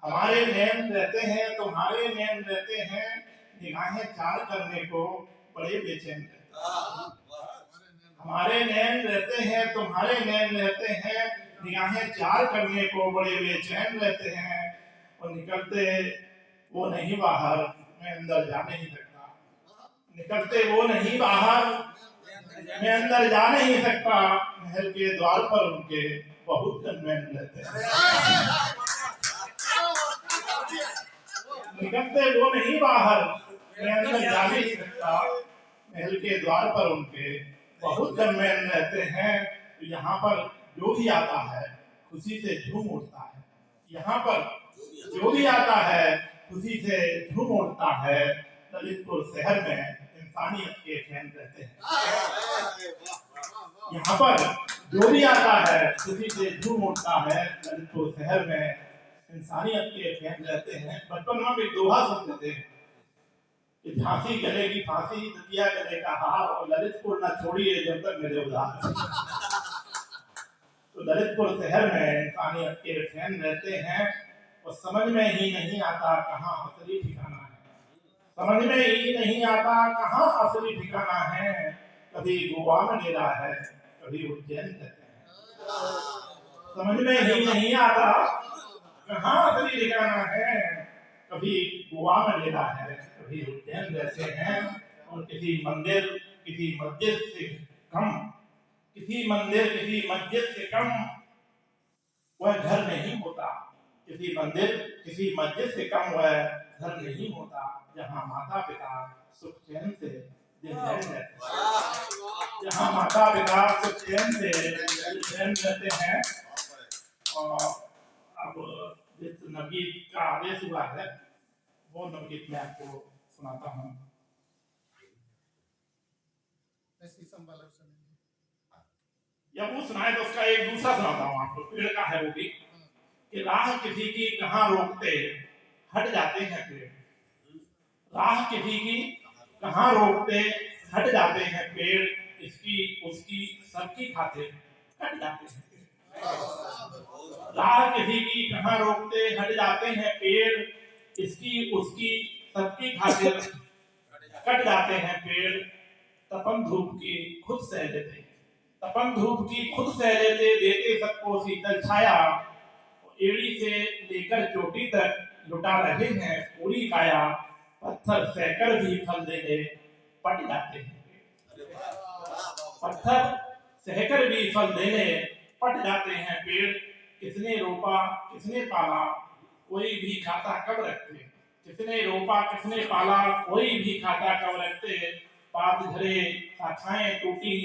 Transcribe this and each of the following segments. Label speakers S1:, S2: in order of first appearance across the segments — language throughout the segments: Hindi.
S1: हमारे नैन रहते हैं तुम्हारे नैन रहते हैं, निगाहें चार करने को बड़े बेचैन रहते हैं। हमारे नैन रहते हैं तुम्हारे नैन रहते हैं, निगाहें चार करने को बड़े बेचैन रहते हैं। और निकलते वो नहीं बाहर, मैं अंदर जा नहीं सकता। निकलते वो नहीं बाहर, मैं अंदर जा नहीं सकता। महल के द्वार पर उनके बहुत गनमैन रहते हैं। निकलते वो नहीं बाहर, मैं अंदर जा नहीं सकता। महल के द्वार पर उनके बहुत गनमैन रहते हैं। तो यहाँ पर जो भी आता है खुशी से झूम उठता है। यहाँ पर जो भी आता है खुशी से झूम उठता है। ललितपुर शहर में इंसानियत के फैन रहते हैं। यहाँ पर जो भी आता है खुशी से झूम उठता है। ललितपुर शहर में इंसानियत के फैन रहते हैं। बचपन में भी दोहा सुनते थे कि झांसी गले की फांसी, दतिया गले का हार, और ललितपुर न छोड़िए जब तक मेरे उधार। तो ललितपुर शहर में इंसानियत के फैन रहते हैं। और समझ में ही नहीं आता कहाँ असली ठिकाना है। समझ में ही नहीं आता कहाँ असली ठिकाना है। कभी गोवा में डेरा है, कभी उज्जैन रहते हैं। समझ में ही नहीं आता कहाँ असली ठिकाना है। कभी गोवा में डेरा है, कभी उज्जैन रहते हैं। और किसी मंदिर किसी मस्जिद से कम, किसी मंदिर किसी मस्जिद से कम वह घर नहीं होता। किसी मंदिर किसी मस्जिद से कम वह घर नहीं होता, जहाँ माता पिता सुख चैन से दिन रैन रहते हैं। जहाँ माता पिता सुख चैन से दिन रैन रहते हैं। और अब जिस नवगीत का आदेश हुआ है वो नवगीत मैं आपको सुनाता हूँ। या वो सुनाए तो उसका एक दूसरा सुनाता हूँ आपको। पेड़ का है वो भी कि राह किसी की कहाँ रोकते हट जाते हैं पेड़। राह किसी की कहाँ रोकते हट जाते हैं पेड़। इसकी उसकी सबकी खातिर कट जाते हैं पेड़। राह किसी की कहाँ रोकते हट जाते हैं पेड़। इसकी उसकी सबकी खातिर कट जाते हैं पेड़। तपन धूप की खुद सह लेते, तपन धूप की खुद सह लेते, देते सबको शीतल छाया। एड़ी से लेकर चोटी तक लुटा रहे हैं पूरी काया। पत्थर सहकर भी फल देने पट जाते हैं। पत्थर सहकर भी फल देने पट जाते हैं पेड़। किसने रोपा किसने पाला कोई भी खाता कब रखते। किसने रोपा किसने पाला कोई भी खाता कब रखते। पात झरे शाखाएं टूटी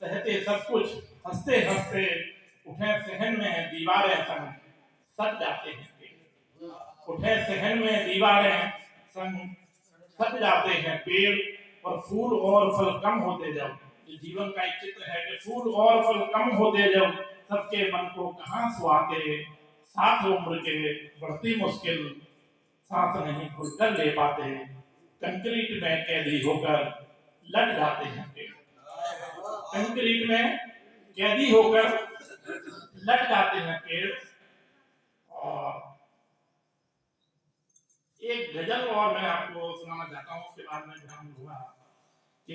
S1: सहते सब कुछ हंसते हंसते। उठे सहन में दीवारें संग सट जाते हैं। उठे सहन में दीवारें संग सट जाते हैं पेड़। और फूल और फल कम होते जब, ये जीवन का एक चित्र है कि फूल और फल कम होते जब सबके मन को कहाँ सुहाते। साथ उम्र के बढ़ती मुश्किल सांस नहीं खुलकर ले पाते। कंक्रीट में कैदी होकर लट जाते हैं पेड़। कंक्रीट में कैदी होकर लट जाते हैं पेड़। और एक गजल और मैं आपको सुनाना चाहता हूँ, उसके बाद में ध्यान हुआ कि